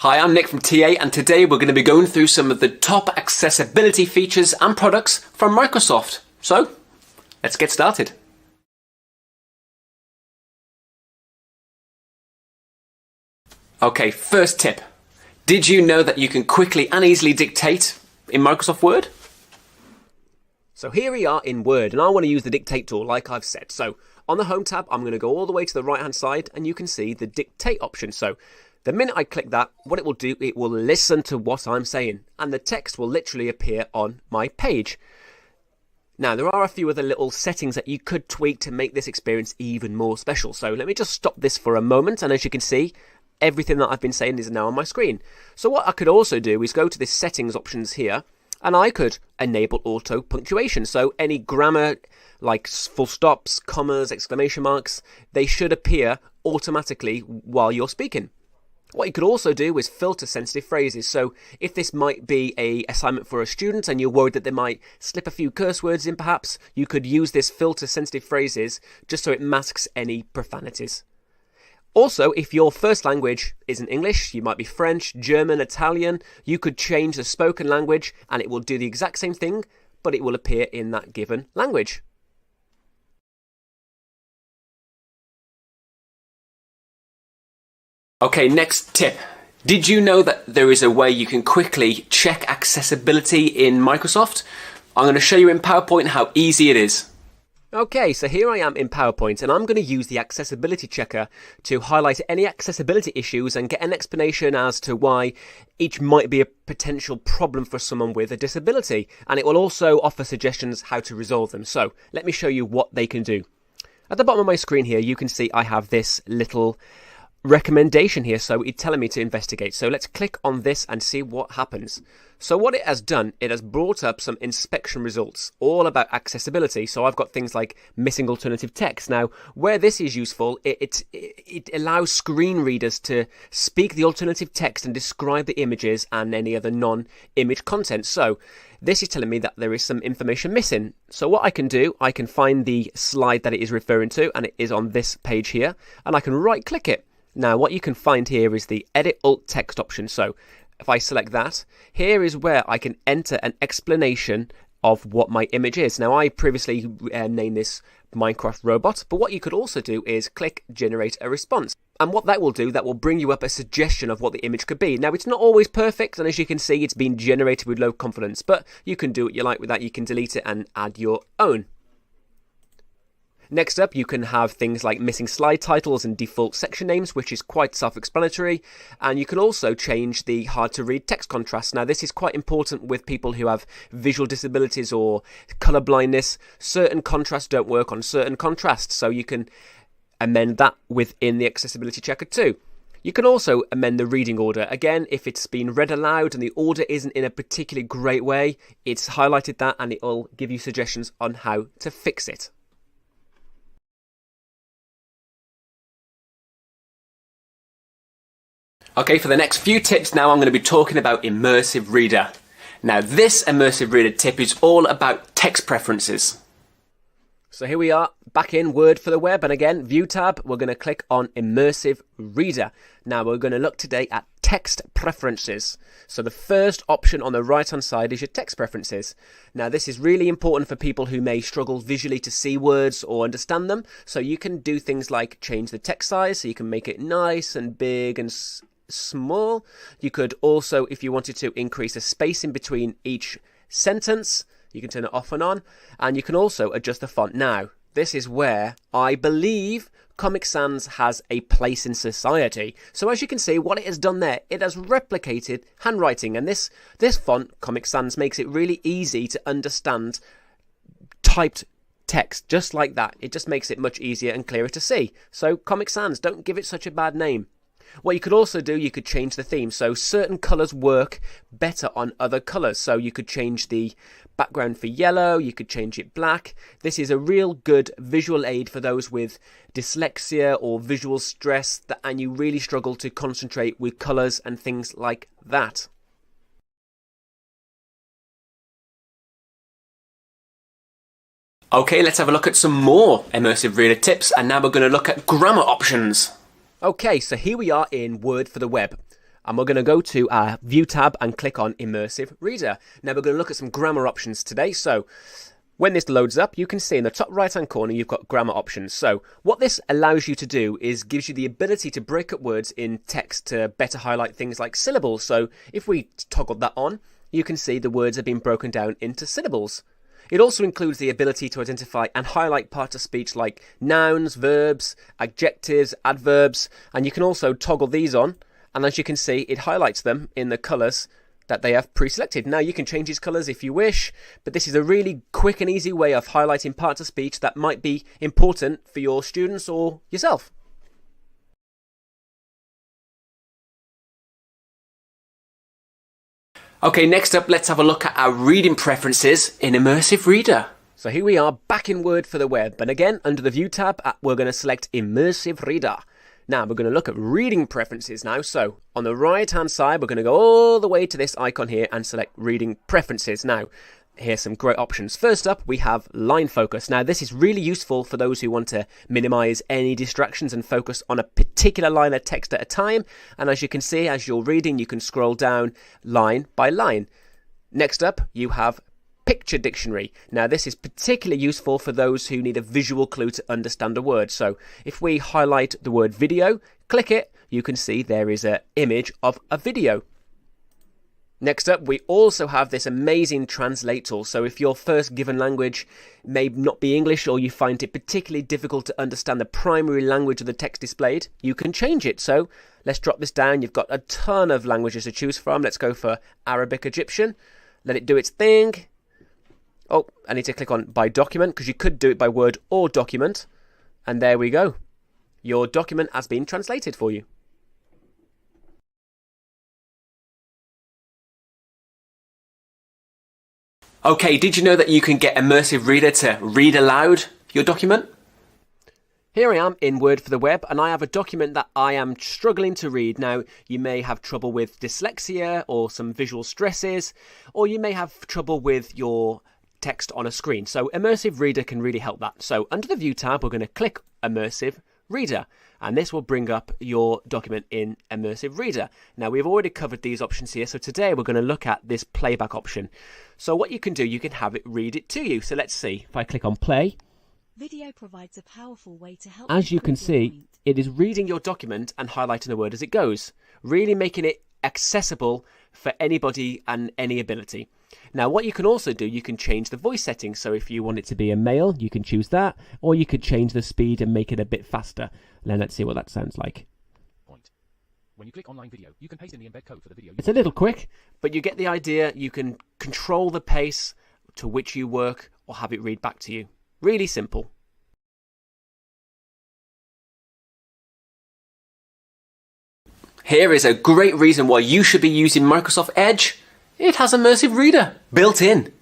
Hi, I'm Nick from TA, and today we're going to be going through some of the top accessibility features and products from Microsoft. So, let's get started. Okay, first tip. Did you know that you can quickly and easily dictate in Microsoft Word? So here we are in Word, and I want to use the dictate tool like I've said. So on the Home tab, I'm going to go all the way to the right-hand side, and you can see the dictate option. So the minute I click that, what it will do, it will listen to what I'm saying, and the text will literally appear on my page. Now, there are a few other little settings that you could tweak to make this experience even more special. So let me just stop this for a moment, and as you can see, everything that I've been saying is now on my screen. So what I could also do is go to this settings options here, and I could enable auto punctuation. So any grammar like full stops, commas, exclamation marks, they should appear automatically while you're speaking. What you could also do is filter sensitive phrases. So if this might be an assignment for a student and you're worried that they might slip a few curse words in perhaps, you could use this filter sensitive phrases just so it masks any profanities. Also, if your first language isn't English, you might be French, German, Italian, you could change the spoken language and it will do the exact same thing, but it will appear in that given language. Okay, next tip. Did you know that there is a way you can quickly check accessibility in Microsoft? I'm going to show you in PowerPoint how easy it is. Okay, so here I am in PowerPoint, and I'm going to use the accessibility checker to highlight any accessibility issues and get an explanation as to why each might be a potential problem for someone with a disability. And it will also offer suggestions how to resolve them. So let me show you what they can do. At the bottom of my screen here, you can see I have this little recommendation here, so it's telling me to investigate. So let's click on this and see what happens. So what it has done, it has brought up some inspection results all about accessibility. So I've got things like missing alternative text. Now, where this is useful, it allows screen readers to speak the alternative text and describe the images and any other non-image content. So this is telling me that there is some information missing. So what I can do, I can find the slide that it is referring to, and it is on this page here, and I can right click it. Now, what you can find here is the Edit Alt Text option. So if I select that, here is where I can enter an explanation of what my image is. Now, I previously named this Minecraft Robot, but what you could also do is click Generate a Response. And what that will do, that will bring you up a suggestion of what the image could be. Now, it's not always perfect, and as you can see, it's been generated with low confidence, but you can do what you like with that. You can delete it and add your own. Next up, you can have things like missing slide titles and default section names, which is quite self-explanatory. And you can also change the hard-to-read text contrast. Now, this is quite important with people who have visual disabilities or colour blindness. Certain contrasts don't work on certain contrasts, so you can amend that within the accessibility checker too. You can also amend the reading order. Again, if it's been read aloud and the order isn't in a particularly great way, it's highlighted that and it will give you suggestions on how to fix it. Okay, for the next few tips now, I'm going to be talking about Immersive Reader. Now, this Immersive Reader tip is all about text preferences. So here we are, back in Word for the web, and again, View tab, we're going to click on Immersive Reader. Now, we're going to look today at text preferences. So the first option on the right-hand side is your text preferences. Now, this is really important for people who may struggle visually to see words or understand them. So you can do things like change the text size, so you can make it nice and big and small. You could also, if you wanted to, increase the spacing between each sentence. You can turn it off and on, and you can also adjust the font. Now, this is where I believe Comic Sans has a place in society. So as you can see, what it has done there, it has replicated handwriting, and this font, Comic Sans, makes it really easy to understand typed text, just like that. It just makes it much easier and clearer to see. So Comic Sans, don't give it such a bad name. What you could also do, you could change the theme. So certain colours work better on other colours. So you could change the background for yellow, you could change it black. This is a real good visual aid for those with dyslexia or visual stress and you really struggle to concentrate with colours and things like that. Okay, let's have a look at some more Immersive Reader tips, and now we're going to look at grammar options. Okay, so here we are in Word for the web. And we're going to go to our View tab and click on Immersive Reader. Now we're going to look at some grammar options today. So when this loads up, you can see in the top right-hand corner, you've got grammar options. So what this allows you to do is gives you the ability to break up words in text to better highlight things like syllables. So if we toggle that on, you can see the words have been broken down into syllables. It also includes the ability to identify and highlight parts of speech like nouns, verbs, adjectives, adverbs, and you can also toggle these on, and as you can see, it highlights them in the colours that they have pre-selected. Now you can change these colours if you wish, but this is a really quick and easy way of highlighting parts of speech that might be important for your students or yourself. Okay, next up, let's have a look at our reading preferences in Immersive Reader. So here we are back in Word for the Web, and again, under the View tab, we're going to select Immersive Reader. Now, we're going to look at reading preferences now. So on the right-hand side, we're going to go all the way to this icon here and select reading preferences. Now, here's some great options. First up, we have line focus. Now, this is really useful for those who want to minimize any distractions and focus on a particular line of text at a time. And as you can see, as you're reading, you can scroll down line by line. Next up, you have Picture Dictionary. Now, this is particularly useful for those who need a visual clue to understand a word. So if we highlight the word video, click it, you can see there is an image of a video. Next up, we also have this amazing translate tool. So if your first given language may not be English, or you find it particularly difficult to understand the primary language of the text displayed, you can change it. So let's drop this down. You've got a ton of languages to choose from. Let's go for Arabic Egyptian. Let it do its thing. Oh, I need to click on by document, because you could do it by word or document. And there we go. Your document has been translated for you. Okay, did you know that you can get Immersive Reader to read aloud your document? Here I am in Word for the Web, and I have a document that I am struggling to read. Now, you may have trouble with dyslexia or some visual stresses, or you may have trouble with your text on a screen. So Immersive Reader can really help that. So under the View tab, we're going to click Immersive Reader, and this will bring up your document in Immersive Reader. Now, we've already covered these options here, so today we're going to look at this playback option. So what you can do, you can have it read it to you. So let's see. If I click on play, video provides a powerful way to help. As you can see, it is reading your document and highlighting the word as it goes, really making it accessible for anybody and any ability. Now, what you can also do, you can change the voice settings. So if you want it to be a male, you can choose that, or you could change the speed and make it a bit faster. Now, let's see what that sounds like. When you click online video, you can paste in the embed code for the video. It's a little quick, but you get the idea. You can control the pace to which you work or have it read back to you. Really simple. Here is a great reason why you should be using Microsoft Edge. It has Immersive Reader built in.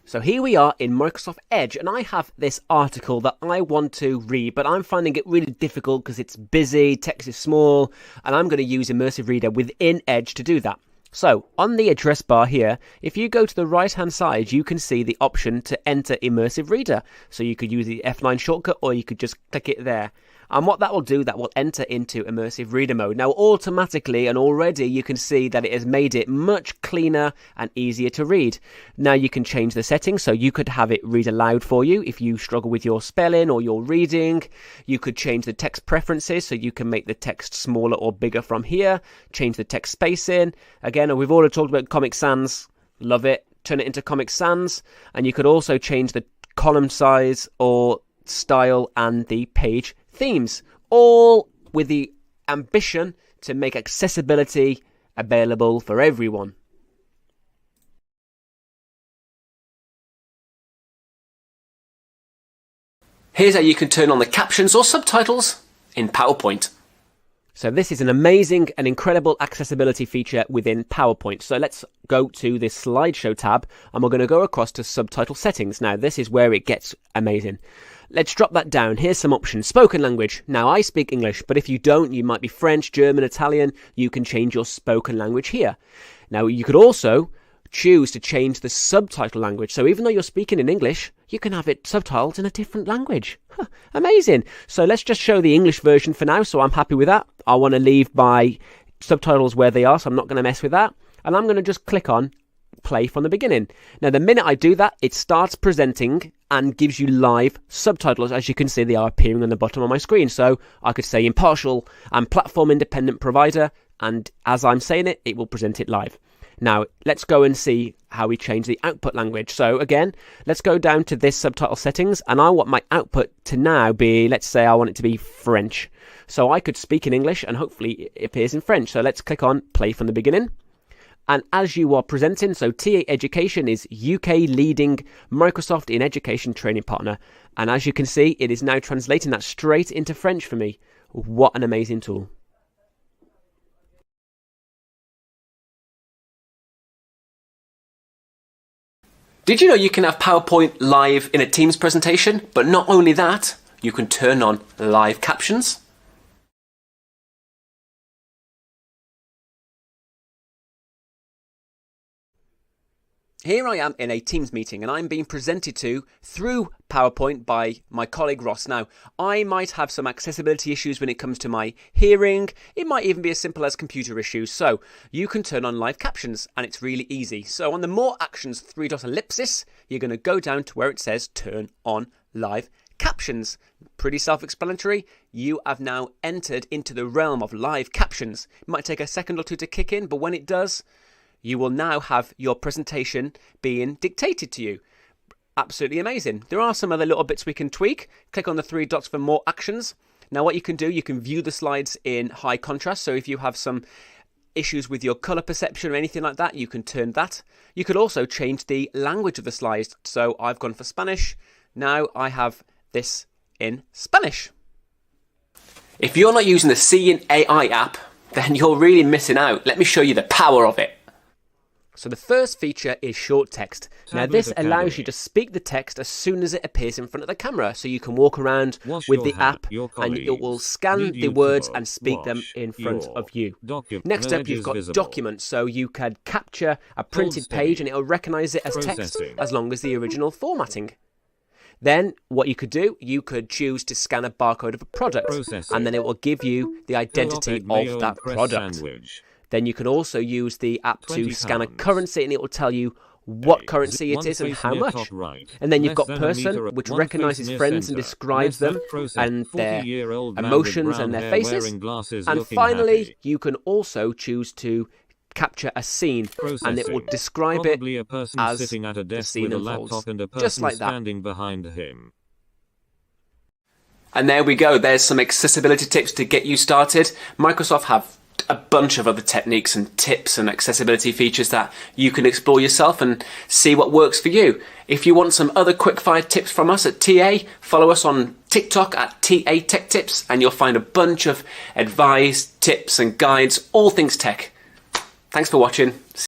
So here we are in Microsoft Edge, and I have this article that I want to read, but I'm finding it really difficult because it's busy, text is small, and I'm going to use Immersive Reader within Edge to do that. So on the address bar here, if you go to the right hand side, you can see the option to enter Immersive Reader. So you could use the F9 shortcut, or you could just click it there. And what that will do, that will enter into Immersive Reader mode. Now, automatically and already you can see that it has made it much cleaner and easier to read. Now you can change the settings, so you could have it read aloud for you if you struggle with your spelling or your reading. You could change the text preferences, so you can make the text smaller or bigger from here. Change the text spacing. Again, we've already talked about Comic Sans. Love it. Turn it into Comic Sans. And you could also change the column size or style and the page themes, all with the ambition to make accessibility available for everyone. Here's how you can turn on the captions or subtitles in PowerPoint. So this is an amazing and incredible accessibility feature within PowerPoint. So let's go to this slideshow tab, and we're going to go across to subtitle settings. Now this is where it gets amazing. Let's drop that down. Here's some options. Spoken language. Now I speak English, but if you don't, you might be French, German, Italian, you can change your spoken language here. Now you could also choose to change the subtitle language. So even though you're speaking in English, you can have it subtitled in a different language. Amazing. So let's just show the English version for now. So I'm happy with that. I want to leave by subtitles where they are, so I'm not going to mess with that. And I'm going to just click on play from the beginning. Now, the minute I do that, it starts presenting and gives you live subtitles. As you can see, they are appearing on the bottom of my screen. So I could say impartial and platform independent provider, and as I'm saying it, it will present it live. Now, let's go and see how we change the output language. So again, let's go down to this subtitle settings, and I want my output to now be, let's say I want it to be French. So I could speak in English and hopefully it appears in French. So let's click on play from the beginning. And as you are presenting, so TA Education is UK leading Microsoft in education training partner. And as you can see, it is now translating that straight into French for me. What an amazing tool. Did you know you can have PowerPoint live in a Teams presentation? But not only that, you can turn on live captions. Here I am in a Teams meeting and I'm being presented to through PowerPoint by my colleague Ross. Now, I might have some accessibility issues when it comes to my hearing. It might even be as simple as computer issues. So you can turn on live captions and it's really easy. So on the More Actions 3-dot ellipsis, you're going to go down to where it says Turn on Live Captions. Pretty self-explanatory. You have now entered into the realm of live captions. It might take a second or two to kick in, but when it does, you will now have your presentation being dictated to you. Absolutely amazing. There are some other little bits we can tweak. Click on the 3 dots for more actions. Now what you can do, you can view the slides in high contrast. So if you have some issues with your color perception or anything like that, you can turn that. You could also change the language of the slides. So I've gone for Spanish. Now I have this in Spanish. If you're not using the Seeing AI app, then you're really missing out. Let me show you the power of it. So the first feature is short text. Now this allows you to speak the text as soon as it appears in front of the camera. So you can walk around with the app and it will scan the words and speak them in front of you. Next up, you've got documents. So you can capture a printed page and it will recognize it as text as long as the original formatting. Then what you could do, you could choose to scan a barcode of a product and then it will give you the identity of that product. Then you can also use the app to scan a currency and it will tell you what currency it is and how much. And then you've got person, which recognizes friends and describes them and their emotions and their faces. And finally, you can also choose to capture a scene and it will describe it as the scene unfolds. Just like that. And there we go. There's some accessibility tips to get you started. Microsoft have a bunch of other techniques and tips and accessibility features that you can explore yourself and see what works for you. If you want some other quick-fire tips from us at TA, follow us on TikTok at TA Tech Tips and you'll find a bunch of advice, tips and guides, all things tech. Thanks for watching.